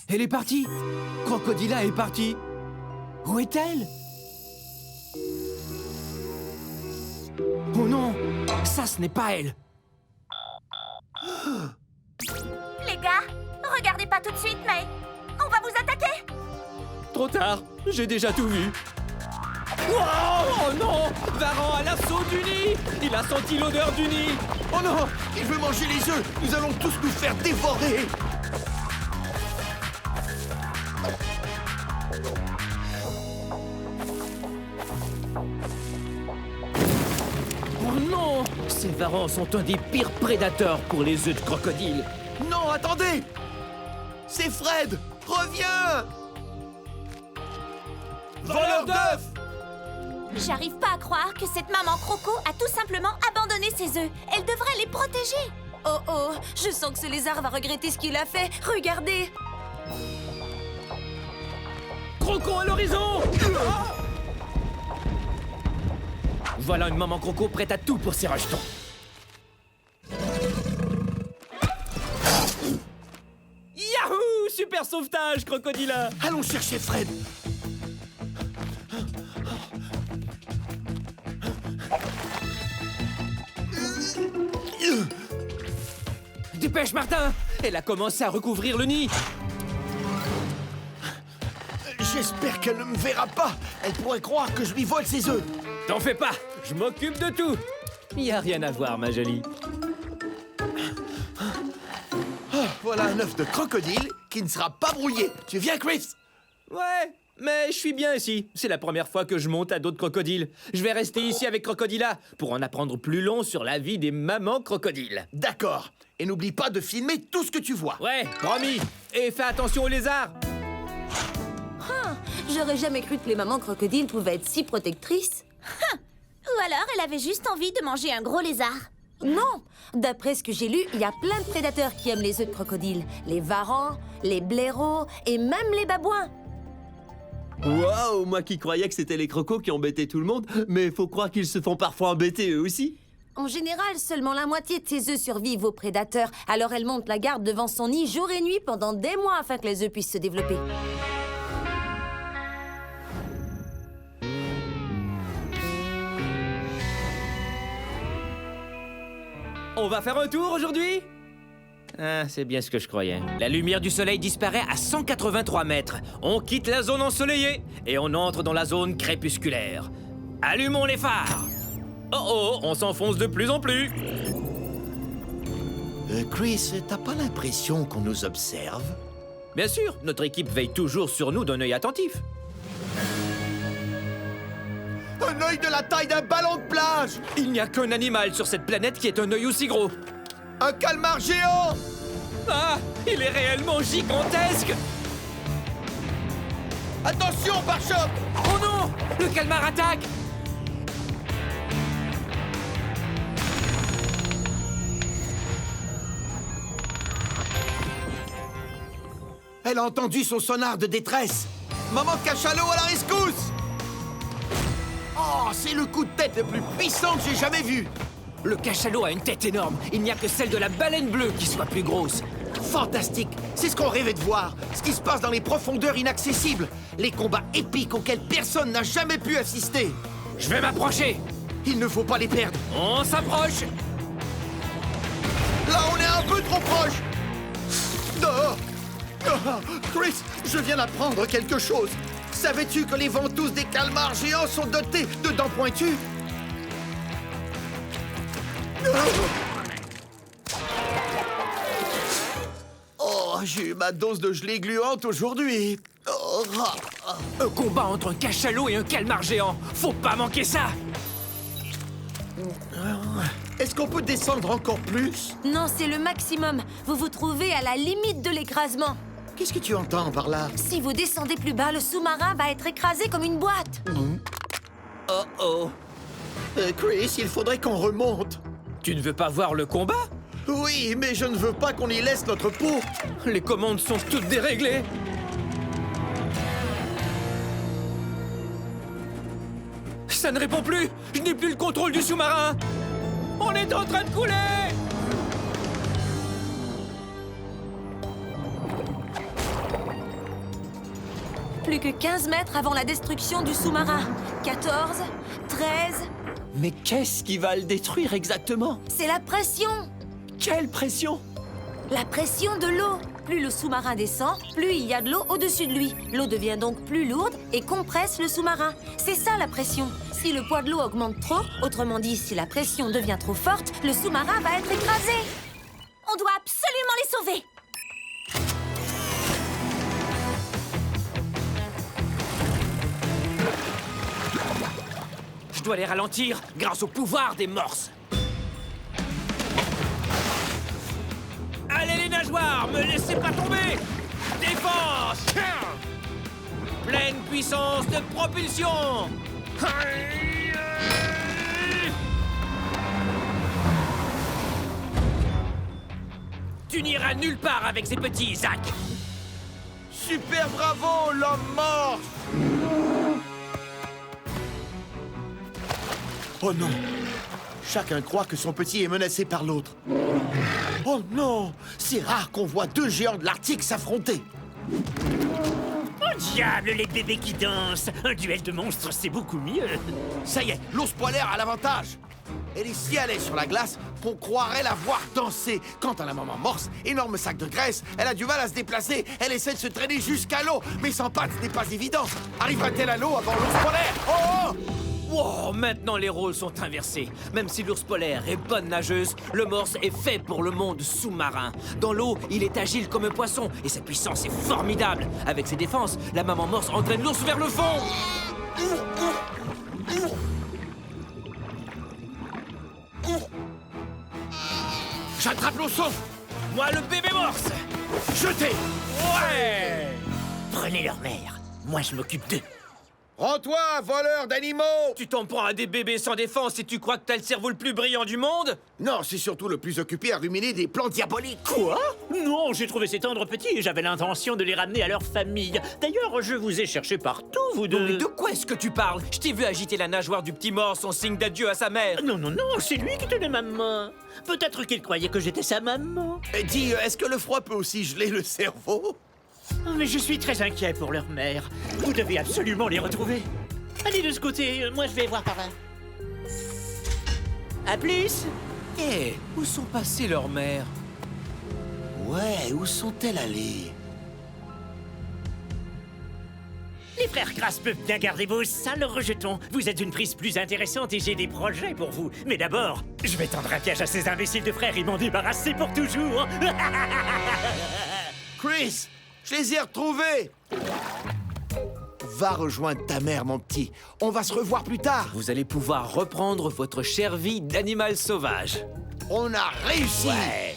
Elle est partie. Crocodila est partie. Où est-elle? Oh non, ça ce n'est pas elle. Les gars, regardez pas tout de suite, mais on va vous attaquer. Trop tard, j'ai déjà tout vu. Wow, oh non, Varan a l'assaut du nid. Il a senti l'odeur du nid. Oh non, il veut manger les œufs. Nous allons tous nous faire dévorer. Oh non, ces varans sont un des pires prédateurs pour les œufs de crocodile. Non, attendez. C'est Fred. Reviens. Voleur d'œufs. J'arrive pas à croire que cette maman croco a tout simplement abandonné ses œufs. Elle devrait les protéger. Oh oh, je sens que ce lézard va regretter ce qu'il a fait. Regardez. Croco à l'horizon. Voilà une maman croco prête à tout pour ses rejetons. Yahoo! Super sauvetage, crocodila. Allons chercher Fred. Dépêche, Martin. Elle a commencé à recouvrir le nid. J'espère qu'elle ne me verra pas. Elle pourrait croire que je lui vole ses œufs. T'en fais pas, je m'occupe de tout. Y a rien à voir, ma jolie. Voilà un œuf de crocodile qui ne sera pas brouillé. Tu viens, Chris? Ouais, mais je suis bien ici. C'est la première fois que je monte à dos de crocodile. Je vais rester ici avec Crocodila pour en apprendre plus long sur la vie des mamans crocodiles. D'accord. Et n'oublie pas de filmer tout ce que tu vois. Ouais, promis. Et fais attention aux lézards. J'aurais jamais cru que les mamans crocodiles pouvaient être si protectrices. Ou alors elle avait juste envie de manger un gros lézard. Non! D'après ce que j'ai lu, il y a plein de prédateurs qui aiment les œufs de crocodile. Les varans, les blaireaux et même les babouins. Waouh, moi qui croyais que c'était les crocos qui embêtaient tout le monde, mais faut croire qu'ils se font parfois embêter eux aussi. En général, seulement la moitié de ces œufs survivent aux prédateurs. Alors elle monte la garde devant son nid jour et nuit pendant des mois afin que les œufs puissent se développer. On va faire un tour aujourd'hui? Ah, c'est bien ce que je croyais. La lumière du soleil disparaît à 183 mètres. On quitte la zone ensoleillée et on entre dans la zone crépusculaire. Allumons les phares. Oh oh, on s'enfonce de plus en plus. Chris, t'as pas l'impression qu'on nous observe? Bien sûr, notre équipe veille toujours sur nous d'un œil attentif. Un œil de la taille d'un ballon de plage! Il n'y a qu'un animal sur cette planète qui ait un œil aussi gros. Un calmar géant! Ah, il est réellement gigantesque! Attention, pare-choc! Oh non! Le calmar attaque! Elle a entendu son sonar de détresse! Maman cachalot à la rescousse! Oh, c'est le coup de tête le plus puissant que j'ai jamais vu! Le cachalot a une tête énorme. Il n'y a que celle de la baleine bleue qui soit plus grosse. Fantastique! C'est ce qu'on rêvait de voir! Ce qui se passe dans les profondeurs inaccessibles! Les combats épiques auxquels personne n'a jamais pu assister! Je vais m'approcher. Il ne faut pas les perdre! On s'approche. Là, on est un peu trop proche! Oh. Oh, Chris, je viens d'apprendre quelque chose! Savais-tu que les ventouses des calmars géants sont dotées de dents pointues? Oh, j'ai eu ma dose de gelée gluante aujourd'hui. Oh, Un combat entre un cachalot et un calmar géant. Faut pas manquer ça. Est-ce qu'on peut descendre encore plus? Non, c'est le maximum. Vous vous trouvez à la limite de l'écrasement. Qu'est-ce que tu entends par là? Si vous descendez plus bas, le sous-marin va être écrasé comme une boîte. Oh oh. Chris, il faudrait qu'on remonte. Tu ne veux pas voir le combat? Oui, mais je ne veux pas qu'on y laisse notre peau. Les commandes sont toutes déréglées. Ça ne répond plus. Je n'ai plus le contrôle du sous-marin. On est en train de couler. Plus que 15 mètres avant la destruction du sous-marin. 14, 13... Mais qu'est-ce qui va le détruire exactement? C'est la pression! Quelle pression? La pression de l'eau. Plus le sous-marin descend, plus il y a de l'eau au-dessus de lui. L'eau devient donc plus lourde et compresse le sous-marin. C'est ça la pression. Si le poids de l'eau augmente trop, autrement dit, si la pression devient trop forte, le sous-marin va être écrasé. On doit absolument les sauver. Je dois les ralentir grâce au pouvoir des morses. Allez les nageoires, me laissez pas tomber. Défense! Pleine puissance de propulsion. Tu n'iras nulle part avec ces petits, Isaac. Super bravo, l'homme mort! Oh non! Chacun croit que son petit est menacé par l'autre. Oh non! C'est rare qu'on voit deux géants de l'Arctique s'affronter. Oh diable, les bébés qui dansent! Un duel de monstres, c'est beaucoup mieux! Ça y est, l'ours polaire a l'avantage. Elle est si à l'aise sur la glace qu'on croirait la voir danser. Quant à la maman morse, énorme sac de graisse, elle a du mal à se déplacer. Elle essaie de se traîner jusqu'à l'eau, mais sans pattes, ce n'est pas évident. Arrivera-t-elle à l'eau avant l'ours polaire? Oh! Wow, maintenant les rôles sont inversés. Même si l'ours polaire est bonne nageuse, le morse est fait pour le monde sous-marin. Dans l'eau, il est agile comme un poisson et sa puissance est formidable. Avec ses défenses, la maman morse entraîne l'ours vers le fond. J'attrape l'ourson! Moi, le bébé morse. Jetez! Ouais! Prenez leur mère, moi je m'occupe d'eux. Rends-toi, voleur d'animaux! Tu t'en prends à des bébés sans défense et tu crois que t'as le cerveau le plus brillant du monde? Non, c'est surtout le plus occupé à ruminer des plans diaboliques. Quoi? Non, j'ai trouvé ces tendres petits et j'avais l'intention de les ramener à leur famille. D'ailleurs, je vous ai cherché partout, vous Mais deux. de quoi est-ce que tu parles? Je t'ai vu agiter la nageoire du petit morse en signe d'adieu à sa mère. Non, non, non, c'est lui qui tenait ma main. Peut-être qu'il croyait que j'étais sa maman. Dis, est-ce que le froid peut aussi geler le cerveau? Oh, mais je suis très inquiet pour leur mère. Vous devez absolument les retrouver. Allez de ce côté, moi je vais voir par là. À plus. Eh, où sont passées leurs mères? Ouais, où sont-elles allées? Les frères Grasse peuvent bien garder vos sales rejetons. Vous êtes une prise plus intéressante et j'ai des projets pour vous. Mais d'abord, je vais tendre un piège à ces imbéciles de frères et m'en débarrasser pour toujours. Chris, je les ai retrouvés! Va rejoindre ta mère, mon petit. On va se revoir plus tard. Vous allez pouvoir reprendre votre chère vie d'animal sauvage. On a réussi! Ouais.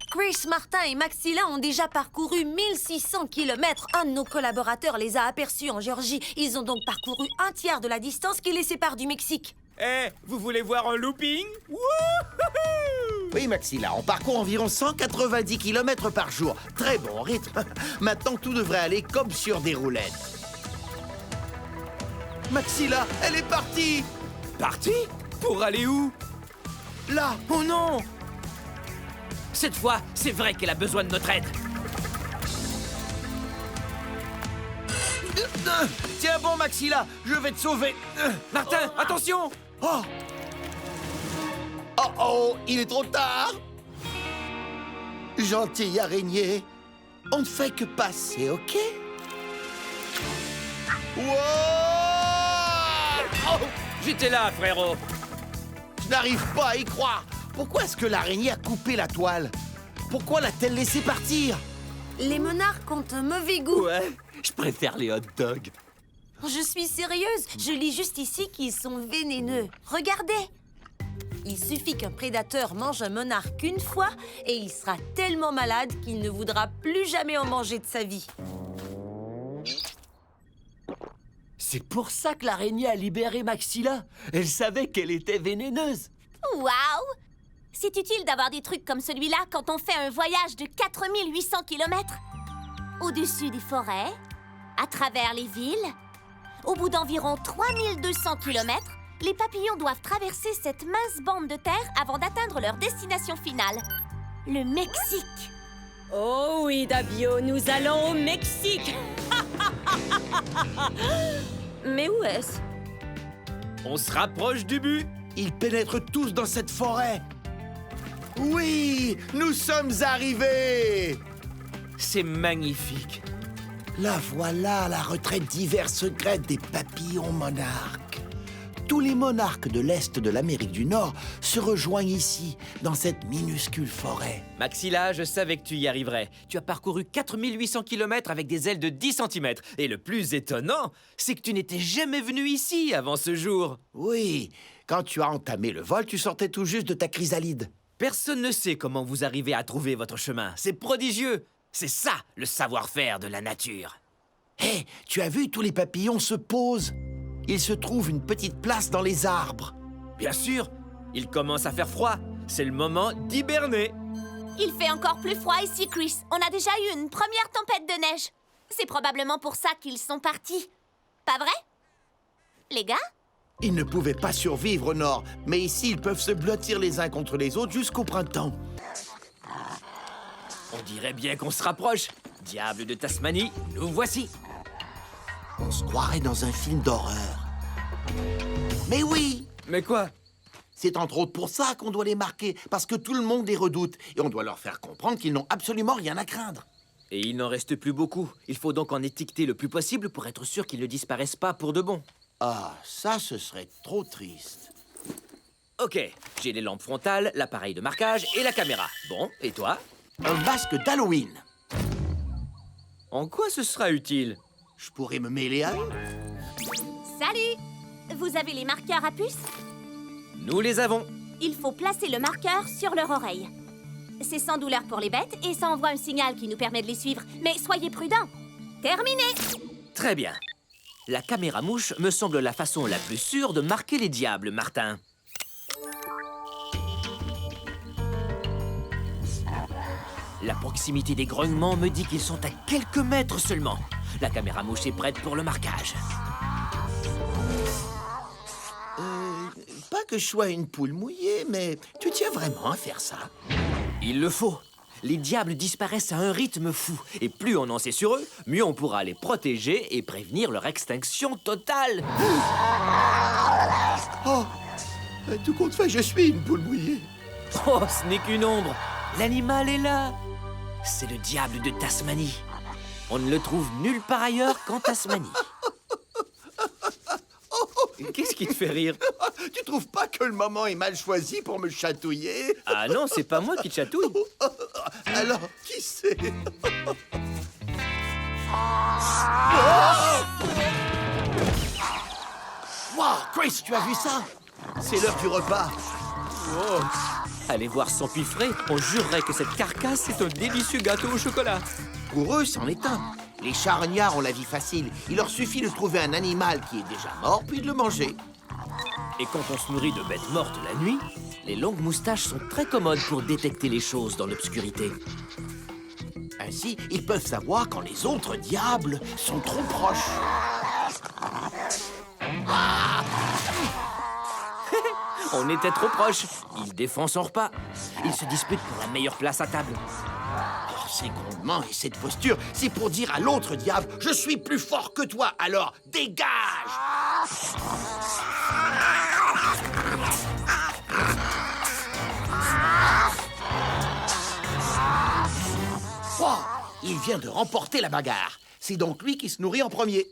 Chris, Martin et Maxilla ont déjà parcouru 1600 km. Un de nos collaborateurs les a aperçus en Géorgie. Ils ont donc parcouru un tiers de la distance qui les sépare du Mexique. Eh, vous voulez voir un looping? Wouhou! Oui, Maxilla, on parcourt environ 190 km par jour. Très bon rythme. Maintenant, tout devrait aller comme sur des roulettes. Maxilla, elle est partie! Parti? Pour aller où? Là! Oh non! Cette fois, c'est vrai qu'elle a besoin de notre aide. Tiens bon, Maxilla, je vais te sauver. Martin, attention! Oh! Oh oh, il est trop tard! Gentille araignée, on ne fait que passer, ok? Wow! Oh! J'étais là, frérot. Je n'arrive pas à y croire. Pourquoi est-ce que l'araignée a coupé la toile? Pourquoi l'a-t-elle laissé partir? Les monarques ont un mauvais goût. Ouais, je préfère les hot dogs. Je suis sérieuse. Je lis juste ici qu'ils sont vénéneux. Regardez. Il suffit qu'un prédateur mange un monarque une fois et il sera tellement malade qu'il ne voudra plus jamais en manger de sa vie. C'est pour ça que l'araignée a libéré Maxilla. Elle savait qu'elle était vénéneuse. Waouh! C'est utile d'avoir des trucs comme celui-là quand on fait un voyage de 4800 km. Au-dessus des forêts, à travers les villes. Au bout d'environ 3200 km, les papillons doivent traverser cette mince bande de terre avant d'atteindre leur destination finale, le Mexique. Oh oui, Dabio, nous allons au Mexique. Mais où est-ce? On se rapproche du but. Ils pénètrent tous dans cette forêt. Oui, nous sommes arrivés. C'est magnifique. La voilà, la retraite d'hiver secrète des papillons monarques. Tous les monarques de l'Est de l'Amérique du Nord se rejoignent ici, dans cette minuscule forêt. Maxilla, je savais que tu y arriverais. Tu as parcouru 4800 km avec des ailes de 10 cm. Et le plus étonnant, c'est que tu n'étais jamais venu ici avant ce jour. Oui, quand tu as entamé le vol, tu sortais tout juste de ta chrysalide. Personne ne sait comment vous arrivez à trouver votre chemin. C'est prodigieux. C'est ça, le savoir-faire de la nature. Hé, tu as vu, tous les papillons se posent. Il se trouve une petite place dans les arbres. Bien sûr, il commence à faire froid. C'est le moment d'hiberner. Il fait encore plus froid ici, Chris. On a déjà eu une première tempête de neige. C'est probablement pour ça qu'ils sont partis. Pas vrai? Les gars? Ils ne pouvaient pas survivre au nord, mais ici, ils peuvent se blottir les uns contre les autres jusqu'au printemps. On dirait bien qu'on se rapproche. Diable de Tasmanie, nous voici. On se croirait dans un film d'horreur. Mais oui, Mais quoi? c'est entre autres pour ça qu'on doit les marquer, parce que tout le monde les redoute, et on doit leur faire comprendre qu'ils n'ont absolument rien à craindre. Et il n'en reste plus beaucoup. Il faut donc en étiqueter le plus possible pour être sûr qu'ils ne disparaissent pas pour de bon. Ah, ça, ce serait trop triste. Ok, j'ai les lampes frontales, l'appareil de marquage et la caméra. Bon, et toi? Un masque d'Halloween. En quoi ce sera utile? Je pourrais me mêler à eux. Salut! Vous avez les marqueurs à puce? Nous les avons. Il faut placer le marqueur sur leur oreille. C'est sans douleur pour les bêtes et ça envoie un signal qui nous permet de les suivre. Mais soyez prudents. Terminé! Très bien. La caméra mouche me semble la façon la plus sûre de marquer les diables, Martin. La proximité des grognements me dit qu'ils sont à quelques mètres seulement. La caméra mouche est prête pour le marquage. Pas que je sois une poule mouillée, mais tu tiens vraiment à faire ça? Il le faut. Les diables disparaissent à un rythme fou. Et plus on en sait sur eux, mieux on pourra les protéger et prévenir leur extinction totale. Oh, tout compte fait, je suis une poule mouillée. Oh, ce n'est qu'une ombre. L'animal est là. C'est le diable de Tasmanie. On ne le trouve nulle part ailleurs qu'en Tasmanie. Qu'est-ce qui te fait rire? Tu trouves pas que le moment est mal choisi pour me chatouiller? Ah non, c'est pas moi qui te chatouille. Alors, qui c'est? Wow, Chris, tu as vu ça? C'est l'heure du repas. Oh. Allez voir son piffret, on jurerait que cette carcasse est un délicieux gâteau au chocolat. Pour eux, c'en est un. Les charognards ont la vie facile. Il leur suffit de trouver un animal qui est déjà mort, puis de le manger. Et quand on se nourrit de bêtes mortes la nuit, les longues moustaches sont très commodes pour détecter les choses dans l'obscurité. Ainsi, ils peuvent savoir quand les autres diables sont trop proches. On était trop proches. Il défend son repas. Il se dispute pour la meilleure place à table. Oh, ces grondements et cette posture, c'est pour dire à l'autre diable « Je suis plus fort que toi, alors dégage !» Oh, il vient de remporter la bagarre. C'est donc lui qui se nourrit en premier.